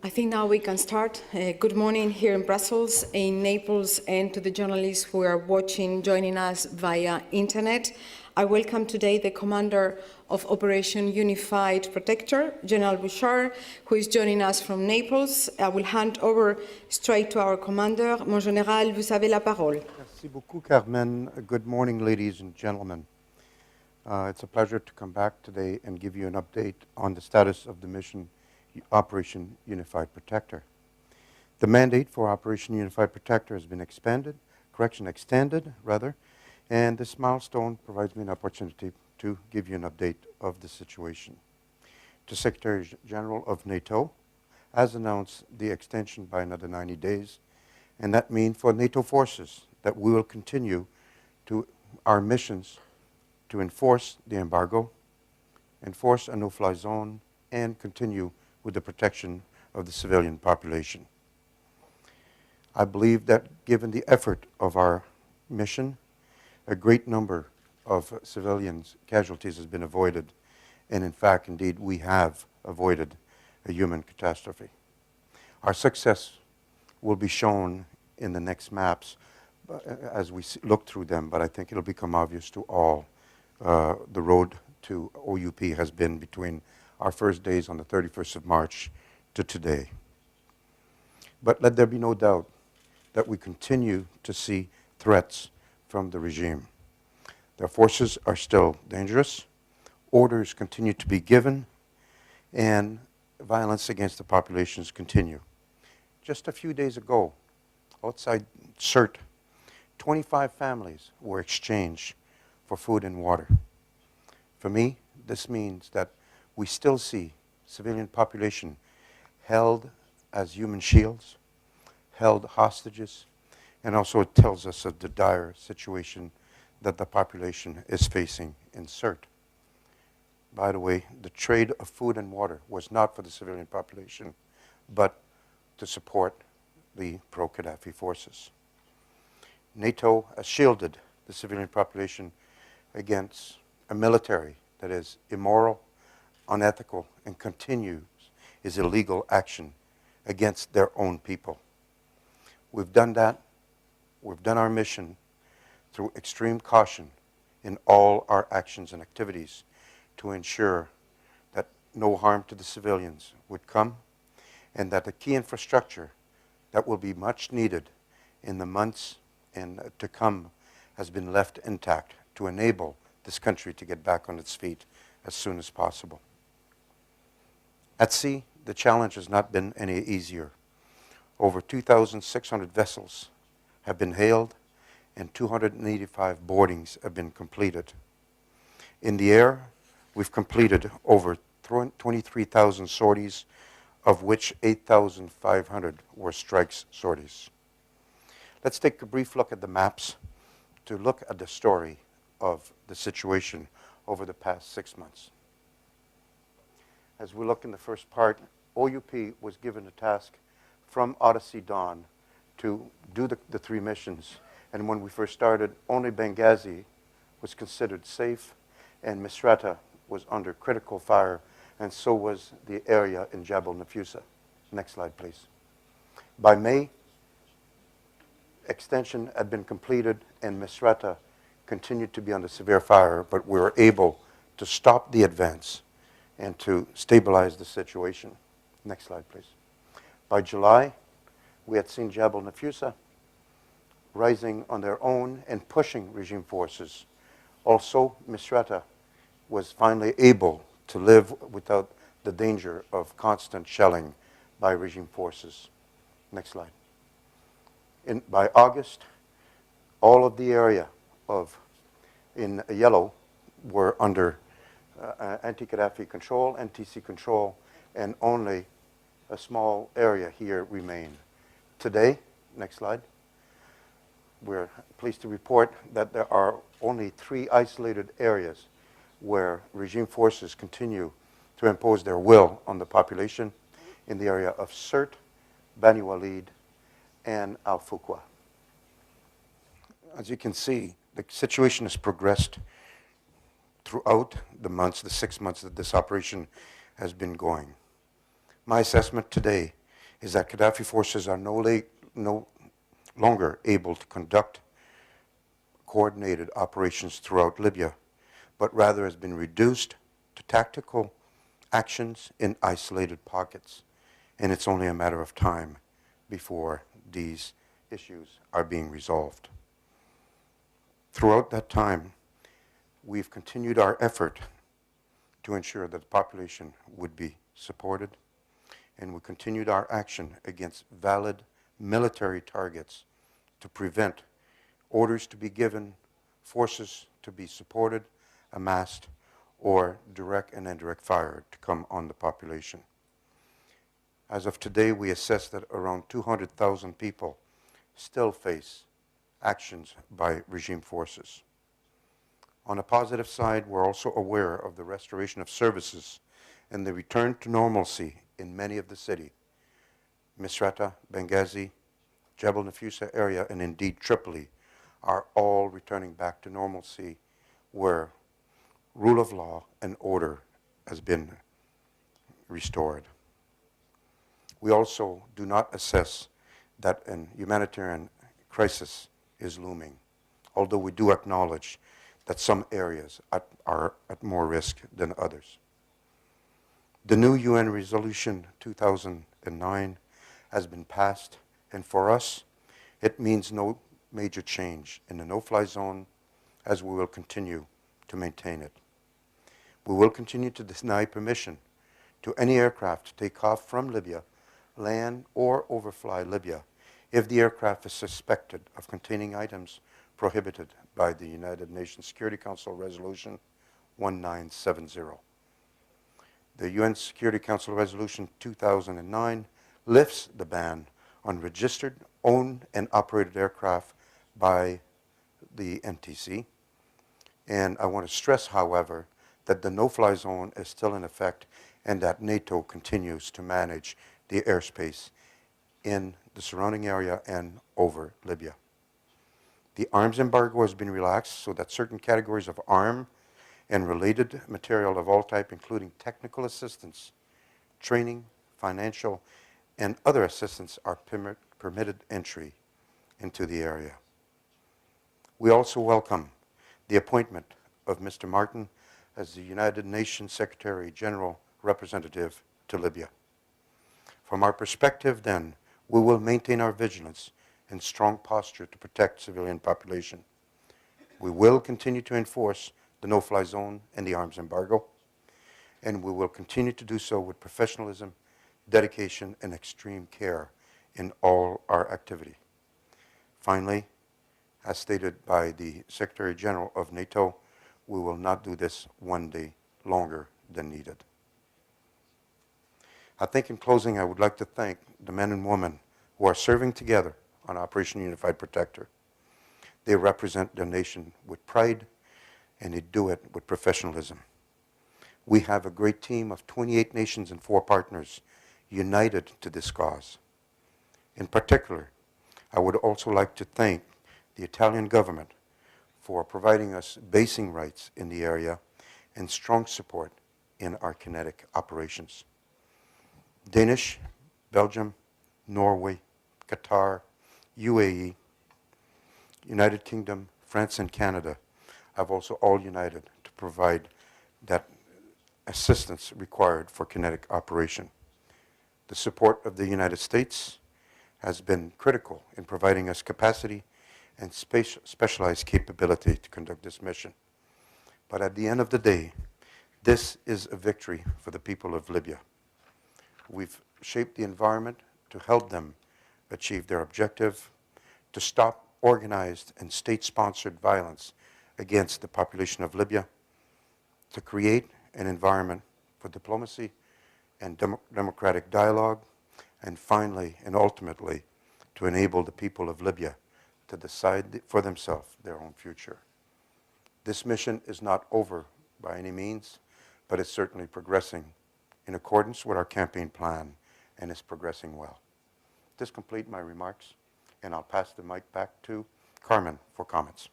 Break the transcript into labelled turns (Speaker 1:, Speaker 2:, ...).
Speaker 1: I think now we can start. Good morning here in Brussels, in Naples, and to the journalists who are joining us via internet. I welcome today the commander of Operation Unified Protector, General Bouchard, who is joining us from Naples. I will hand over straight to our commander. Mon général, vous avez la parole.
Speaker 2: Merci beaucoup, Carmen. Good morning, ladies and gentlemen. It's a pleasure to come back today and give you an update on the status of the mission Operation Unified Protector. The mandate for Operation Unified Protector has been extended, and this milestone provides me an opportunity to give you an update of the situation. The Secretary General of NATO has announced the extension by another 90 days, and that means for NATO forces that we will continue to our missions to enforce the embargo, enforce a no-fly zone, and continue with the protection of the civilian population. I believe that given the effort of our mission, a great number of civilians' casualties has been avoided, and in fact, indeed, we have avoided a human catastrophe. Our success will be shown in the next maps as we look through them, but I think it'll become obvious to all the road to OUP has been between our first days on the 31st of March to today. But let there be no doubt that we continue to see threats from the regime. Their forces are still dangerous, orders continue to be given, and violence against the populations continue. Just a few days ago, outside Sirte, 25 families were exchanged for food and water. For me, this means that we still see civilian population held as human shields, held hostages, and also it tells us of the dire situation that the population is facing in Sirte. By the way, the trade of food and water was not for the civilian population, but to support the pro-Gaddafi forces. NATO has shielded the civilian population against a military that is immoral, unethical, and continues is illegal action against their own people. We've done that. We've done our mission through extreme caution in all our actions and activities to ensure that no harm to the civilians would come and that the key infrastructure that will be much needed in the months and to come has been left intact to enable this country to get back on its feet as soon as possible. At sea, the challenge has not been any easier. Over 2,600 vessels have been hailed and 285 boardings have been completed. In the air, we've completed over 23,000 sorties, of which 8,500 were strike sorties. Let's take a brief look at the maps to look at the story of the situation over the past 6 months. As we look in the first part, OUP was given a task from Odyssey Dawn to do the three missions. And when we first started, only Benghazi was considered safe, and Misrata was under critical fire, and so was the area in Jabal Nafusa. Next slide, please. By May, extension had been completed, and Misrata continued to be under severe fire, but we were able to stop the advance and to stabilize the situation. Next slide, please. By July, we had seen Jabal Nafusa rising on their own and pushing regime forces. Also, Misrata was finally able to live without the danger of constant shelling by regime forces. Next slide. By August, all of the area in yellow were under anti-Gaddafi control, NTC control, and only a small area here remained. Today, next slide, we're pleased to report that there are only 3 isolated areas where regime forces continue to impose their will on the population in the area of Sirte, Bani Walid, and Al Fuqua. As you can see, the situation has progressed throughout the months, the 6 months that this operation has been going. My assessment today is that Gaddafi forces are no longer able to conduct coordinated operations throughout Libya, but rather has been reduced to tactical actions in isolated pockets. And it's only a matter of time before these issues are being resolved. Throughout that time, we've continued our effort to ensure that the population would be supported, and we continued our action against valid military targets to prevent orders to be given, forces to be supported, amassed, or direct and indirect fire to come on the population. As of today, we assess that around 200,000 people still face actions by regime forces. On a positive side, we're also aware of the restoration of services and the return to normalcy in many of the city. Misrata, Benghazi, Jebel Nafusa area, and indeed Tripoli are all returning back to normalcy where rule of law and order has been restored. We also do not assess that a humanitarian crisis is looming, although we do acknowledge that some areas are at more risk than others. The new UN Resolution 2009 has been passed, and for us, it means no major change in the no-fly zone, as we will continue to maintain it. We will continue to deny permission to any aircraft to take off from Libya, land or overfly Libya if the aircraft is suspected of containing items prohibited by the United Nations Security Council Resolution 1970. The UN Security Council Resolution 2009 lifts the ban on registered, owned, and operated aircraft by the NTC. And I want to stress, however, that the no-fly zone is still in effect and that NATO continues to manage the airspace in the surrounding area and over Libya. The arms embargo has been relaxed so that certain categories of arm and related material of all type, including technical assistance, training, financial, and other assistance, are permitted entry into the area. We also welcome the appointment of Mr. Martin as the United Nations Secretary General Representative to Libya. From our perspective, then, we will maintain our vigilance and strong posture to protect civilian population. We will continue to enforce the no-fly zone and the arms embargo, and we will continue to do so with professionalism, dedication, and extreme care in all our activity. Finally, as stated by the Secretary General of NATO, we will not do this one day longer than needed. I think in closing, I would like to thank the men and women who are serving together on Operation Unified Protector. They represent their nation with pride, and they do it with professionalism. We have a great team of 28 nations and 4 partners united to this cause. In particular, I would also like to thank the Italian government for providing us basing rights in the area and strong support in our kinetic operations. Danish, Belgium, Norway, Qatar, UAE, United Kingdom, France, and Canada have also all united to provide that assistance required for kinetic operation. The support of the United States has been critical in providing us capacity and specialized capability to conduct this mission. But at the end of the day, this is a victory for the people of Libya. We've shaped the environment to help them achieve their objective, to stop organized and state-sponsored violence against the population of Libya, to create an environment for diplomacy and democratic dialogue, and finally and ultimately to enable the people of Libya to decide for themselves their own future. This mission is not over by any means, but it's certainly progressing in accordance with our campaign plan and is progressing well. This completes my remarks, and I'll pass the mic back to Carmen for comments.